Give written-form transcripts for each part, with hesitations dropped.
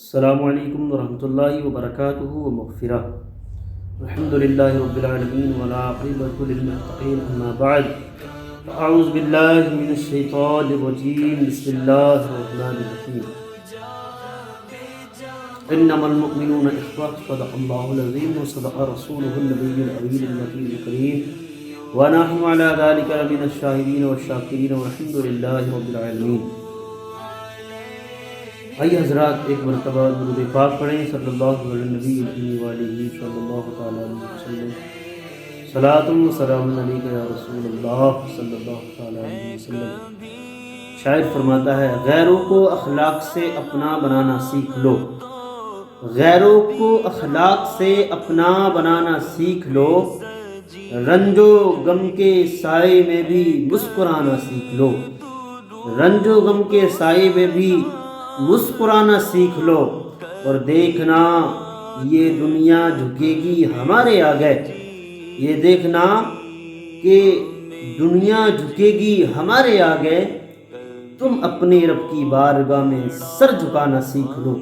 السلام علیکم ورحمۃ اللہ وبرکاتہ ومغفرہ۔ الحمدللہ رب العالمین والعاقبۃ للمتقین، اما بعد فاعوذ باللہ من الشیطان الرجیم، بسم اللہ الرحمن الرحیم۔ انما المؤمنون اخوة، صدق اللہ العظیم وصدق رسولہ النبی الامین المکین الکریم، ونحن علی ذلک لمن الشاہدین والشاکرین والحمد للہ رب العالمین۔ آئیے حضرات ایک مرتبہ درود پاک پڑھیں، صلی اللہ علیہ نبی وآلہ صلی اللہ تعالیٰ علیہ وسلم۔ صلاۃ و سلام علیک یا رسول اللہ صلی اللہ تعالیٰ علیہ وسلم۔ شاعر فرماتا ہے، غیروں کو اخلاق سے اپنا بنانا سیکھ لو، غیروں کو اخلاق سے اپنا بنانا سیکھ لو، رنج و غم کے سائے میں بھی مسکرانا سیکھ لو، رنج و غم کے سائے میں بھی مسکرانا سیکھ لو، اور دیکھنا یہ دنیا جھکے گی ہمارے آگے، یہ دیکھنا کہ دنیا جھکے گی ہمارے آگے، تم اپنے رب کی بارگاہ میں سر جھکانا سیکھ لو،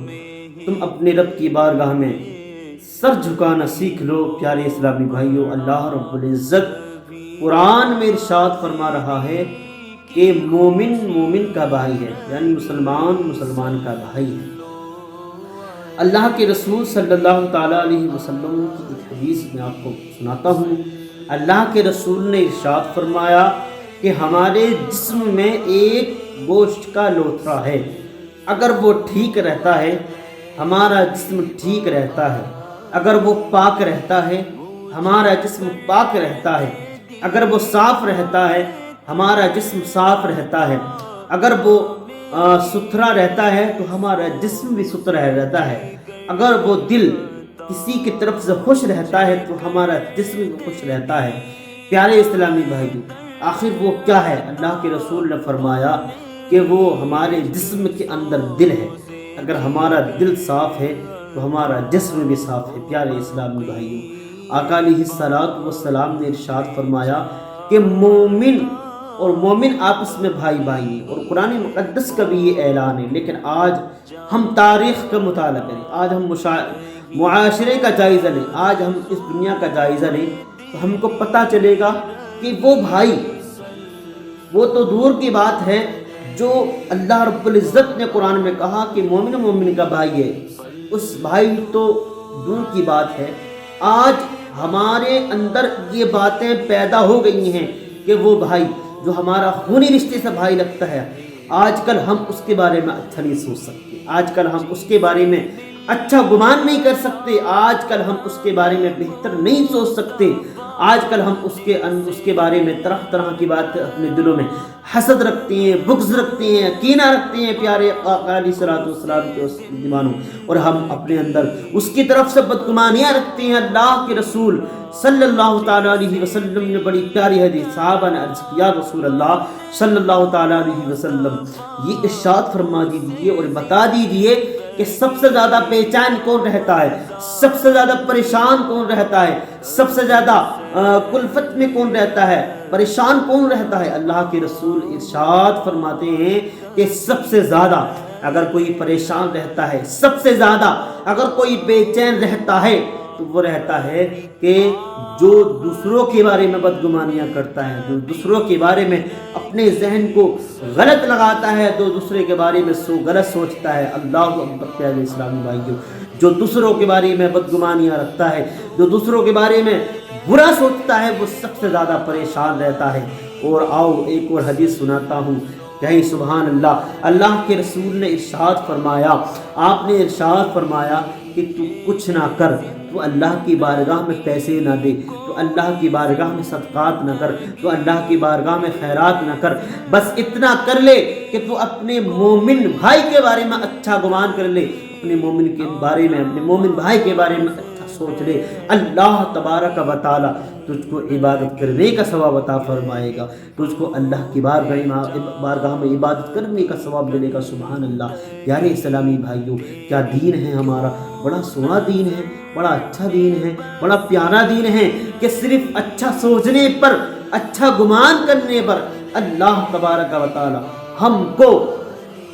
تم اپنے رب کی بارگاہ میں سر جھکانا سیکھ لو۔ پیارے اسلامی بھائیو، اللہ رب العزت قرآن میں ارشاد فرما رہا ہے کہ مومن مومن کا بھائی ہے، یعنی مسلمان مسلمان کا بھائی ہے۔ اللہ کے رسول صلی اللہ تعالیٰ علیہ وسلم کی ایک حدیث میں آپ کو سناتا ہوں۔ اللہ کے رسول نے ارشاد فرمایا کہ ہمارے جسم میں ایک گوشت کا لوتھڑا ہے، اگر وہ ٹھیک رہتا ہے ہمارا جسم ٹھیک رہتا ہے، اگر وہ پاک رہتا ہے ہمارا جسم پاک رہتا ہے، اگر وہ صاف رہتا ہے ہمارا جسم صاف رہتا ہے، اگر وہ ستھرا رہتا ہے تو ہمارا جسم بھی ستھرا رہتا ہے، اگر وہ دل کسی کی طرف سے خوش رہتا ہے تو ہمارا جسم بھی خوش رہتا ہے۔ پیارے اسلامی بھائیو، آخر وہ کیا ہے؟ اللہ کے رسول نے فرمایا کہ وہ ہمارے جسم کے اندر دل ہے، اگر ہمارا دل صاف ہے تو ہمارا جسم بھی صاف ہے۔ پیارے اسلامی بھائیو، آقا علیہ الصلوۃ والسلام نے ارشاد فرمایا کہ مومن اور مومن آپس میں بھائی بھائی ہیں، اور قرآن مقدس کا بھی یہ اعلان ہے۔ لیکن آج ہم تاریخ کا مطالعہ کریں، آج ہم معاشرے کا جائزہ لیں، آج ہم اس دنیا کا جائزہ لیں، تو ہم کو پتہ چلے گا کہ وہ بھائی، وہ تو دور کی بات ہے جو اللہ رب العزت نے قرآن میں کہا کہ مومن مومن کا بھائی ہے، اس بھائی تو دور کی بات ہے۔ آج ہمارے اندر یہ باتیں پیدا ہو گئی ہیں کہ وہ بھائی جو ہمارا خونی رشتے سے بھائی لگتا ہے، آج کل ہم اس کے بارے میں اچھا نہیں سوچ سکتے، آج کل ہم اس کے بارے میں اچھا گمان نہیں کر سکتے، آج کل ہم اس کے بارے میں بہتر نہیں سوچ سکتے، آج کل ہم اس کے بارے میں طرح طرح کی بات اپنے دلوں میں حسد رکھتے ہیں، بغض رکھتے ہیں، کینہ رکھتے ہیں پیارے آقا علیہ الصلوۃ والسلام کے دیوانوں، اور ہم اپنے اندر اس کی طرف سے بدگمانیاں رکھتے ہیں۔ اللہ کے رسول صلی اللہ تعالیٰ علیہ وسلم نے بڑی پیاری حدیث، صحابہ نے عرض کیا رسول اللہ صلی اللہ تعالیٰ علیہ وسلم یہ ارشاد فرما دیجیے اور بتا دیجیے کہ سب سے زیادہ بے چین کون رہتا ہے، سب سے زیادہ پریشان کون رہتا ہے، سب سے زیادہ کلفت میں کون رہتا ہے، پریشان کون رہتا ہے؟ اللہ کے رسول ارشاد فرماتے ہیں کہ سب سے زیادہ اگر کوئی پریشان رہتا ہے، سب سے زیادہ اگر کوئی بے چین رہتا ہے تو وہ رہتا ہے کہ جو دوسروں کے بارے میں بدگمانیاں کرتا ہے، جو دوسروں کے بارے میں اپنے ذہن کو غلط لگاتا ہے، جو دوسرے کے بارے میں غلط سوچتا ہے۔ اللہ اکبر۔ پیارے اسلامی بھائیوں، جو دوسروں کے بارے میں بدگمانیاں رکھتا ہے، جو دوسروں کے بارے میں برا سوچتا ہے، وہ سب سے زیادہ پریشان رہتا ہے۔ اور آؤ ایک اور حدیث سناتا ہوں، کہیں سبحان اللہ۔ اللہ کے رسول نے ارشاد فرمایا، آپ نے ارشاد فرمایا کہ تو کچھ نہ کر، تو اللہ کی بارگاہ میں پیسے نہ دے، تو اللہ کی بارگاہ میں صدقات نہ کر، تو اللہ کی بارگاہ میں خیرات نہ کر، بس اتنا کر لے کہ تو اپنے مومن بھائی کے بارے میں اچھا گمان کر لے، اپنے مومن کے بارے میں، اپنے مومن بھائی کے بارے میں اچھا سوچ لے، اللہ تبارک و تعالی تجھ کو عبادت کرنے کا ثواب عطا فرمائے گا، تجھ کو اللہ کی بارگاہ میں عبادت کرنے کا ثواب ملے گا۔ سبحان اللہ۔ پیارے اسلامی بھائیوں، کیا دین ہے ہمارا، بڑا سونا دین ہے، بڑا اچھا دین ہے، بڑا پیارا دین ہے کہ صرف اچھا سوچنے پر، اچھا گمان کرنے پر اللہ تبارک و تعالی ہم کو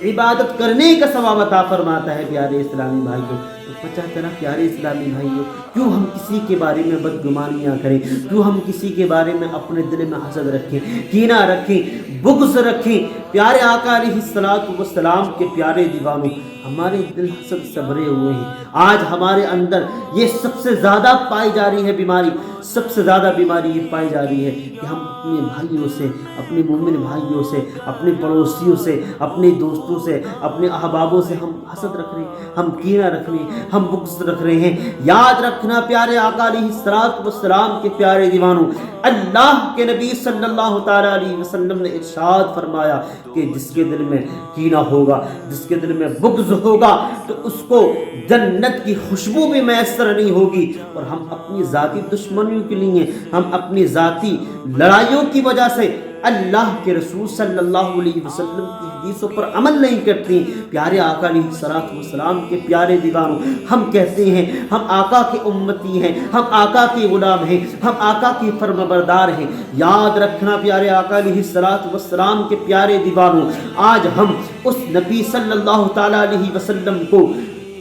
इबादत करने का सवाब अता फरमाता है। प्यारे इस्लामी भाइयों, तो पता चला प्यारे इस्लामी भाइयों, क्यों हम किसी के बारे में बदगुमानियाँ करें, क्यों हम किसी के बारे में अपने दिल में हसद रखें, कीना रखें, बुग़्ज़ रखें। प्यारे आका अलैहिस्सलातु वस्सलाम के प्यारे दीवानों, हमारे दिल हसद से भरे हुए हैं। आज हमारे अंदर ये सबसे ज़्यादा पाई जा रही है बीमारी, सबसे ज़्यादा बीमारी ये पाई जा रही है कि हम अपने भाइयों से, अपने मोमिन भाइयों से, अपने पड़ोसियों से, अपने दोस्तों से, अपने अहबाबों से हम हसद रख रहे हैं, हम कीना रख रहे हैं, हम बुग़्ज़ रख रहे हैं। याद रखना प्यारे आका अलैहिस्सलातु वस्सलाम के प्यारे दीवानों, अल्लाह के नबी सल्लल्लाहु तआला अलैहि वसल्लम ने इरशाद फरमाया कि जिसके दिल में कीना होगा, जिसके दिल में बुग़्ज़ होगा, तो उसको जन्नत की खुशबू भी मैसर नहीं होगी। और हम अपनी ज़ाती दुश्मनियों के लिए, हम अपनी ज़ाती लड़ाइयों की वजह से अल्लाह के रसूल सल्लल्लाहु अलैहि वसल्लम की हदीसों पर अमल नहीं करती। प्यारे आका अलैहिस्सलातु वस्सलाम के प्यारे दीवानों, हम कहते हैं हम आका के उम्मती हैं, हम आका के गुलाम हैं, हम आका के फरमाबरदार हैं। याद रखना प्यारे आका अलैहिस्सलातु वस्सलाम के प्यारे दीवानों, आज हम उस नबी सल्लल्लाहु तआला अलैहि वसल्लम को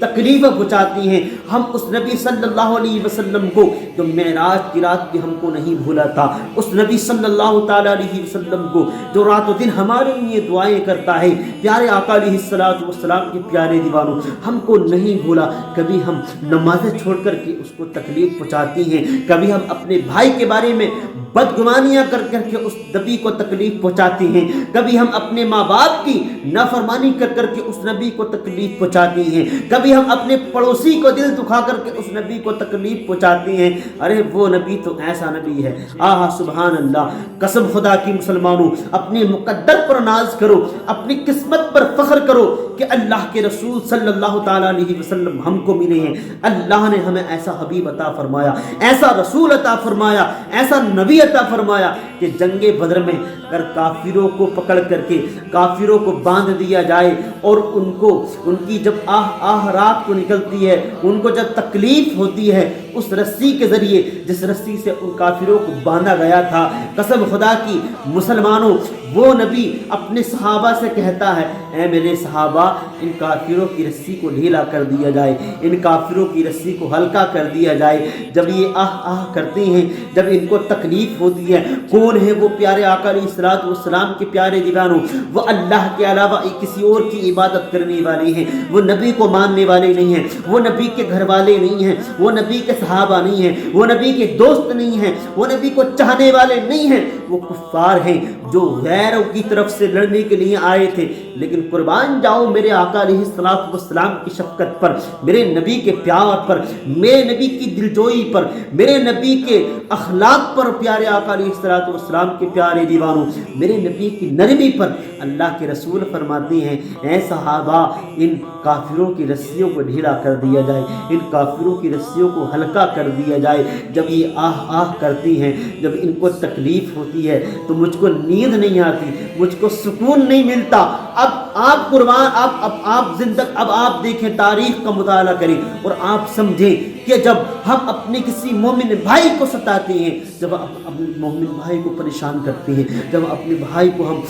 तकलीफ पहुँचाती हैं। हम उस नबी सल्लल्लाहु अलैहि वसल्लम को जो मेराज की रात भी हमको नहीं भूला था, उस नबी सल्लल्लाहु तआला अलैहि वसल्लम को जो रातों दिन हमारे लिए दुआएं करता है, प्यारे आका अलैहिस्सलातु वस्सलाम के प्यारे दीवानों, हमको नहीं भूला। कभी हम नमाज़ें छोड़ करके उसको तकलीफ पहुँचाती हैं, कभी हम अपने भाई के बारे में बदगुमानियाँ कर करके उस नबी को तकलीफ पहुँचाती हैं, कभी हम अपने माँ बाप की नाफरमानी कर करके उस नबी को तकलीफ पहुँचाती हैं, कभी हम अपने पड़ोसी को दिल दुखा करके उस नबी को तकलीफ पहुँचाती हैं। अरे वो नबी तो ऐसा नबी है, आहा सुभान अल्लाह, कसम खुदा की मुसलमानों, अपने मुकद्दर पर नाज करो, अपनी किस्मत पर फख्र करो कि अल्लाह के रसूल सल्लल्लाहु तआला अलैहि वसल्लम हमको मिले हैं। अल्लाह ने हमें ऐसा हबीब अता फरमाया, ऐसा रसूल अता फरमाया, ऐसा नबी अता फरमाया कि जंगे बदर में अगर काफिरों को पकड़ करके काफिरों को बांध दिया जाए और उनको उनकी जब आह रात को निकलती है, उनको जब तकलीफ होती है, उस रस्सी के जरिए जिस रस्सी से उन काफिरों को बांधा गया था, कसम खुदा की मुसलमानों, वो नबी अपने सहाबा से कहता है, ऐ मेरे सहाबा, इन काफिरों की रस्सी को ढीला कर दिया जाए, इन काफिरों की रस्सी को हल्का कर दिया जाए। जब ये आह करते हैं, जब इनको तकलीफ होती है, कौन है वो प्यारे आका अलैहिस्सलातु वस्सलाम के प्यारे दीवानों, वो अल्लाह के अलावा किसी और की इबादत करने वाले हैं, वो नबी को मानने वाले नहीं हैं, वो नबी के घर वाले नहीं हैं, वो नबी के सहाबा नहीं हैं, वो नबी के दोस्त नहीं हैं, वो नबी को चाहने वाले नहीं हैं, वो कुफ्फार हैं जो गैरों की तरफ से लड़ने के लिए आए थे। लेकिन कुर्बान जाओ मेरे आका अलैहिस्सलातु वस्सलाम की शफ़क़त पर, मेरे नबी के प्यार पर, मेरे नबी की दिलजोई पर, मेरे नबी के अखलाक पर, प्यारे आका अलैहिस्सलातु वस्सलाम के प्यारे दीवानों, मेरे नबी की नरमी पर अल्लाह के रसूल फरमाते हैं, ऐ सहाबा, इन काफिरों की रस्सियों को ढीला कर दिया जाए, इन काफिरों की रस्सियों को हल्का कर दिया जाए। जब ये आह करती हैं, जब इनको तकलीफ होती है, तो मुझको नींद नहीं आती, मुझको सुकून नहीं मिलता। अब आप कुर्बान, अब आप देखें, तारीख का मुताला करें और आप समझें कि जब हम अपने किसी मोमिन भाई को सताते हैं, जब अपने मोमिन भाई को परेशान करते हैं, जब अपने भाई को हम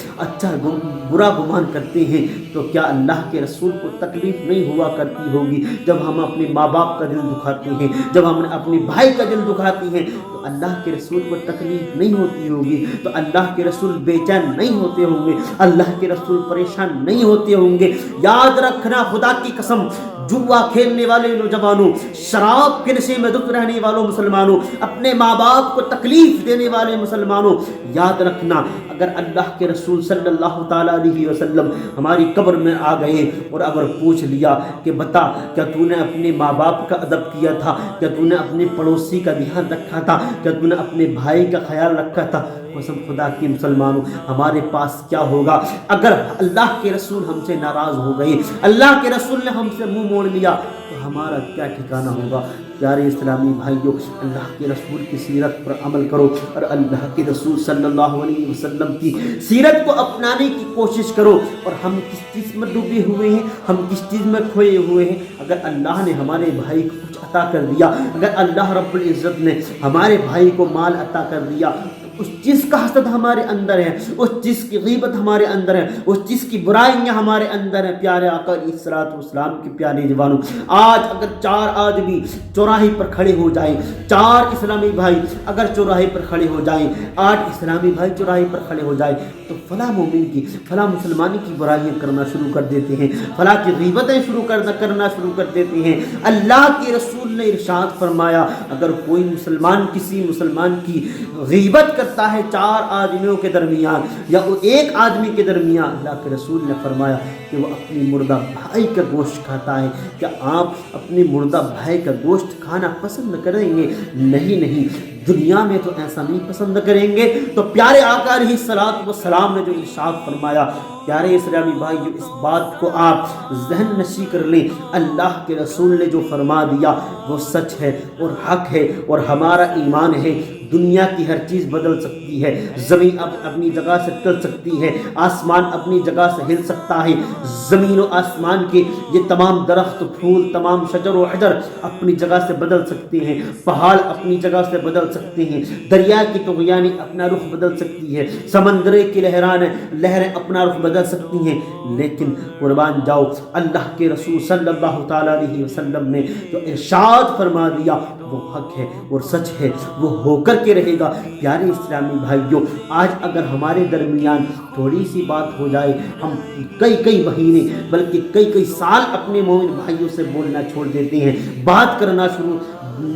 बुरा गुमान करते हैं, तो क्या अल्लाह के रसूल को तकलीफ नहीं हुआ करती होगी? जब हम अपने माँ बाप का दिल दुखाते हैं, जब हम अपने भाई का दिल दुखाते हैं, तो अल्लाह के रसूल को तकलीफ नहीं होती होगी? तो अल्लाह के रसूल बेचैन नहीं होते होंगे? अल्लाह के रसूल परेशान नहीं होते होंगे? याद रखना, खुदा की कसम, जुआ खेलने वाले नौजवानों, शराब के नशे में धुत रहने वालों मुसलमानों, अपने माँ बाप को तकलीफ देने वाले मुसलमानों, याद रखना, अगर अल्लाह के रसूल सल्लल्लाहु ताला अलैहि वसल्लम हमारी कब्र में आ गए और अगर पूछ लिया कि बता, क्या तूने अपने माँ बाप का अदब किया था? क्या तूने अपने पड़ोसी का ध्यान रखा था? क्या तूने अपने भाई का ख्याल रखा था? कसम खुदा की मुसलमानों, हमारे पास क्या होगा अगर अल्लाह के रसूल हमसे नाराज़ हो गए, अल्लाह के रसूल ने हमसे मुंह मोड़ लिया, तो हमारा क्या ठिकाना होगा? प्यारे इस्लामी भाइयों, अल्लाह के रसूल की सीरत पर अमल करो और अल्लाह के रसूल सल्लल्लाहु अलैहि वसल्लम की सीरत को अपनाने की कोशिश करो। और हम किस चीज़ में डूबे हुए हैं, हम किस चीज़ में खोए हुए हैं? अगर अल्लाह ने हमारे भाई को कुछ अता कर दिया, अगर अल्लाह रब्बुल इज़्ज़त ने हमारे भाई को माल अता कर दिया, तो उस चीज़ का हसद हमारे अंदर है, उस चीज़ की गीबत हमारे अंदर है, उस चीज़ की बुराइयां हमारे अंदर है। प्यारे आका अलैहिस्सलाम के प्यारे जवानों, आज अगर 4 आदमी चौराहे पर खड़े हो जाएं, 4 इस्लामी भाई अगर चौराहे पर खड़े हो जाएं, 8 इस्लामी भाई चौराहे पर खड़े हो जाएं, तो फला मोमिन की, फला मुसलमान की बुराइयां करना शुरू कर देते हैं, फला की गीबतें करना शुरू कर देते हैं। अल्लाह के रसूल ने इरशाद फरमाया, अगर कोई मुसलमान किसी मुसलमान की गीबत करता है 4 आदमियों के दरमियान या वो एक आदमी के दरमियान, अल्लाह के रसूल ने फरमाया कि वो अपनी मुर्दा भाई का गोश्त खाता है। क्या आप अपने मुर्दा भाई का गोश्त खाना पसंद करेंगे? नहीं नहीं, दुनिया में तो ऐसा नहीं पसंद करेंगे। तो प्यारे आका अलैहिस्सलातु वस्सलाम ने जो इरशाद फरमाया, प्यारे इस्लामी भाई, जो इस बात को आप ज़हन नशी कर लें, अल्लाह के रसूल ने जो फरमा दिया वो सच है और हक है और हमारा ईमान है। दुनिया की हर चीज़ बदल सकती है, ज़मीन अपनी जगह से टल सकती है, आसमान अपनी जगह से हिल सकता है, ज़मीन और आसमान के ये तमाम दरख्त फूल, तमाम शजर व हजर अपनी जगह से बदल सकते हैं, पहाड़ अपनी जगह से बदल सकते हैं, दरिया की तुग़यानी अपना रुख बदल सकती है, समंदर की लहरें अपना रुख बदल सकती हैं, लेकिन कुर्बान जाओ, अल्लाह के रसूल सल्लल्लाहु तआला अलैहि वसल्लम ने जो इरशाद फरमा दिया वो हक है और सच है, वो होकर के रहेगा। प्यारे इस्लामी भाइयों, आज अगर हमारे दरमियान थोड़ी सी बात हो जाए, हम कई महीने बल्कि कई साल अपने मोमिन भाइयों से बोलना छोड़ देते हैं, बात करना शुरू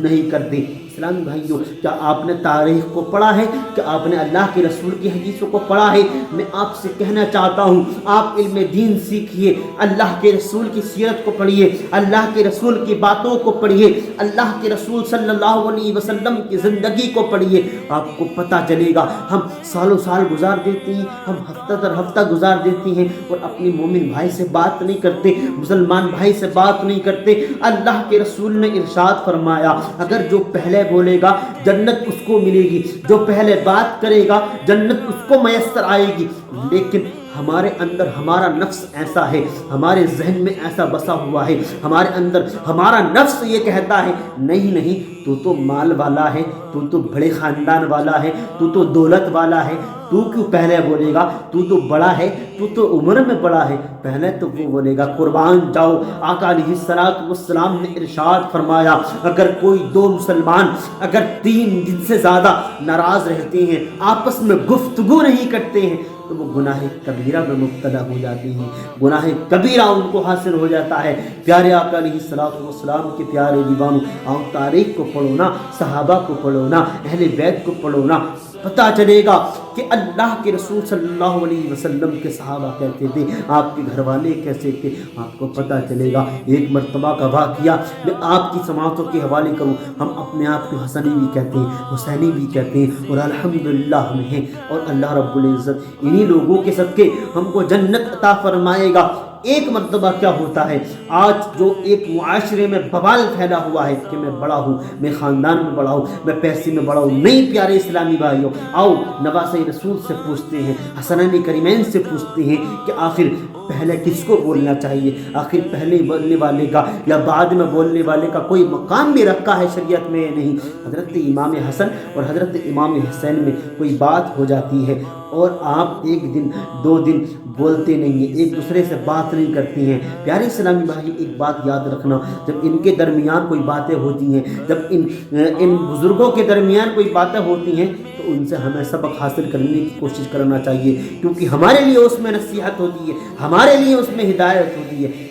नहीं करते। इस्लामी भाइयों, क्या आपने तारीख़ को पढ़ा है? क्या आपने अल्लाह के रसूल की हदीसों को पढ़ा है? मैं आपसे कहना चाहता हूँ, आप इल्म दीन सीखिए, अल्लाह के रसूल की सीरत को पढ़िए, अल्लाह के रसूल की बातों को पढ़िए, अल्लाह के रसूल सल्लल्लाहु अलैहि वसल्लम की ज़िंदगी को पढ़िए। आपको पता चलेगा, हम सालों साल गुजार देते हैं, हम हफ्ता दर हफ्ता गुजार देते हैं और अपने मोमिन भाई से बात नहीं करते, मुसलमान भाई से बात नहीं करते। अल्लाह के रसूल ने इरशाद फरमाया, अगर जो पहले बोलेगा जन्नत उसको मिलेगी, जो पहले बात करेगा जन्नत उसको मयस्सर आएगी। लेकिन हमारे अंदर हमारा नफ्स ऐसा है, हमारे जहन में ऐसा बसा हुआ है, हमारे अंदर हमारा नफ्स ये कहता है, नहीं तू तो माल वाला है, तू तो बड़े ख़ानदान वाला है, तू तो दौलत वाला है, तू क्यों पहले बोलेगा? तू तो बड़ा है, तू तो उम्र में बड़ा है, पहले तो वो बोलेगा। कुर्बान जाओ, आका अलैहिस्सलातु वस्सलाम ने इरशाद फरमाया, अगर कोई 2 मुसलमान अगर 3 दिन से ज़्यादा नाराज़ रहते हैं, आपस में गुफ्तगू नहीं करते हैं, तो वो गुनाह कबीरा में मुब्तला हो जाती हैं, गुनाह कबीरा उनको हासिल हो जाता है। प्यारे आका अलैहिस्सलातु वस्सलाम के प्यारे दीवानों, आओ तारीख़ को पढ़ो ना, सहाबा को पढ़ो ना, अहले बैत को पढ़ो ना, पता चलेगा कि अल्लाह के रसूल सल्लल्लाहु अलैहि वसल्लम के सहाबा कहते थे, आपके घर वाले कैसे थे, आपको पता चलेगा। एक मरतबा का वाक़िया मैं आपकी समातों के हवाले करूँ। हम अपने आप को हसनी भी कहते हैं, हुसैनी भी कहते हैं और अल्हम्दुलिल्लाह में हैं, और अल्लाह रब्बुल इज़्ज़त इन्हीं लोगों के सदक़े हमको जन्नत अता फरमाएगा। एक मरतबा क्या होता है, आज जो एक मुआशरे में बवाल फैला हुआ है कि मैं बड़ा हूँ, मैं ख़ानदान में बड़ा हूँ, मैं पैसे में बड़ा हूँ। नहीं प्यारे इस्लामी भाइयों, आओ नवासे रसूल से पूछते हैं, हसनैन करीमैन से पूछते हैं कि आखिर पहले किसको बोलना चाहिए, आखिर पहले बोलने वाले का या बाद में बोलने वाले का कोई मकाम भी रखा है शरीयत में? नहीं। हज़रत इमाम हसन और हज़रत इमाम हुसैन में कोई बात हो जाती है और आप 1 दिन 2 दिन बोलते नहीं हैं, एक दूसरे से बात नहीं करती हैं। प्यारे इस्लामी भाई, एक बात याद रखना, जब इनके दरमियान कोई बातें होती हैं, जब इन बुज़ुर्गों के दरमियान कोई बातें होती हैं, तो उनसे हमें सबक हासिल करने की कोशिश करना चाहिए, क्योंकि हमारे लिए उसमें नसीहत होती है, हमारे लिए उसमें हिदायत होती है।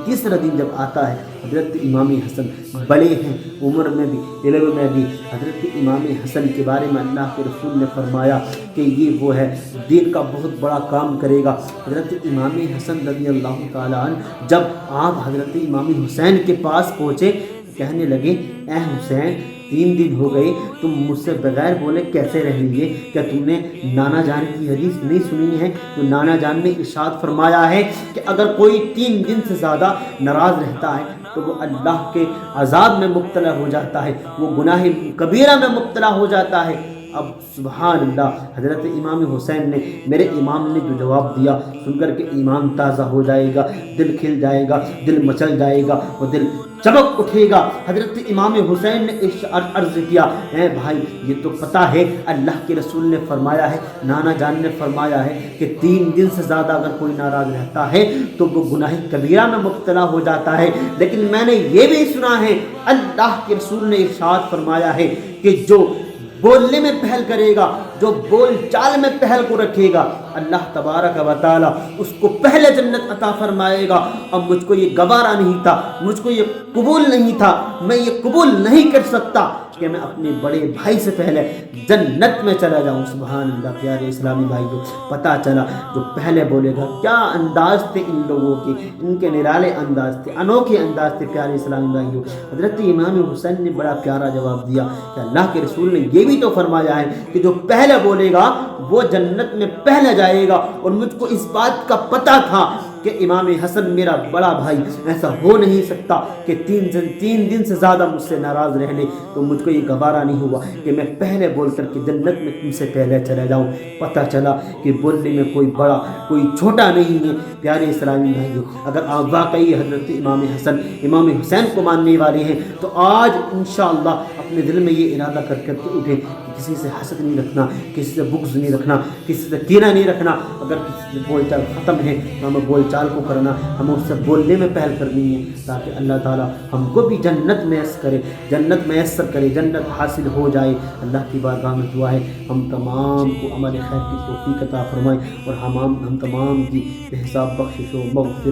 तीसरा दिन जब आता है, हज़रत इमाम हसन बड़े हैं उम्र में भी, इल्म में भी। हज़रत इमाम हसन के बारे में अल्लाह के रसूल ने फरमाया कि ये वो है, दीन का बहुत बड़ा काम करेगा। हज़रत इमाम हसन रज़ियल्लाहु ताला अन्हु जब आप हज़रत इमाम हुसैन के पास पहुँचे, कहने लगे, ए हुसैन, 3 दिन हो गए तुम मुझसे बगैर बोले कैसे रह लिए? क्या तुमने नाना जान की हदीस नहीं सुनी है? तो नाना जान ने इरशाद फरमाया है कि अगर कोई 3 दिन से ज़्यादा नाराज़ रहता है तो वो अल्लाह के अज़ाब में मुब्तला हो जाता है, वो गुनाह कबीरा में मुब्तला हो जाता है। اب سبحان اللہ حضرت امام حسین نے میرے امام نے جو جواب دیا سن کر کے ایمان تازہ ہو جائے گا، دل کھل جائے گا، دل مچل جائے گا، وہ دل چمک اٹھے گا۔ حضرت امام حسین نے عرض کیا اے بھائی یہ تو پتہ ہے اللہ کے رسول نے فرمایا ہے، نانا جان نے فرمایا ہے کہ 3 دن سے زیادہ اگر کوئی ناراض رہتا ہے تو وہ گناہ کبیرہ میں مبتلا ہو جاتا ہے، لیکن میں نے یہ بھی سنا ہے اللہ کے رسول نے ارشاد فرمایا ہے کہ جو بولنے میں پہل کرے گا، جو بول چال میں پہل کو رکھے گا، اللہ تبارک و تعالی اس کو پہلے جنت عطا فرمائے گا۔ اب مجھ کو یہ گوارا نہیں تھا، مجھ کو یہ قبول نہیں تھا، میں یہ قبول نہیں کر سکتا کہ میں اپنے بڑے بھائی سے پہلے جنت میں چلا جاؤں۔ سبحان اللہ پیارے اسلامی بھائیوں، پتہ چلا جو پہلے بولے گا، کیا انداز تھے ان لوگوں کے، ان کے نرالے انداز تھے، انوکھے انداز تھے پیارے اسلامی بھائیوں۔ حضرت امام حسین نے بڑا پیارا جواب دیا کہ اللہ کے رسول نے یہ بھی تو فرمایا ہے کہ جو پہلے بولے گا وہ جنت میں پہلے جائے گا، اور مجھ کو اس بات کا پتہ تھا کہ امام حسن میرا بڑا بھائی، ایسا ہو نہیں سکتا کہ 3 دن سے زیادہ مجھ سے ناراض رہ لے، تو مجھ کو یہ گوارا نہیں ہوا کہ میں پہلے بول کر کے جنت میں تم سے پہلے چلے جاؤں۔ پتہ چلا کہ بولنے میں کوئی بڑا کوئی چھوٹا نہیں ہے پیارے اسلامی بھائیوں۔ اگر آپ واقعی حضرت امام حسن امام حسین کو ماننے والے ہیں تو آج انشاءاللہ اپنے دل میں یہ ارادہ کر کے اٹھیں کہ کسی سے حسد نہیں رکھنا، کسی سے بغض نہیں رکھنا، کسی سے کینہ نہیں رکھنا۔ اگر کسی سے بول چال ختم ہے تو ہمیں بول چال کو کرنا، ہمیں اس سے بولنے میں پہل کرنی ہے، تاکہ اللہ تعالیٰ ہم کو بھی جنت میسر کرے، جنت حاصل ہو جائے۔ اللہ کی بارگاہ میں دعا ہے ہم تمام کو عمل خیر کی توفیق عطا فرمائے، اور ہم تمام کی حساب بخشش و مغفرت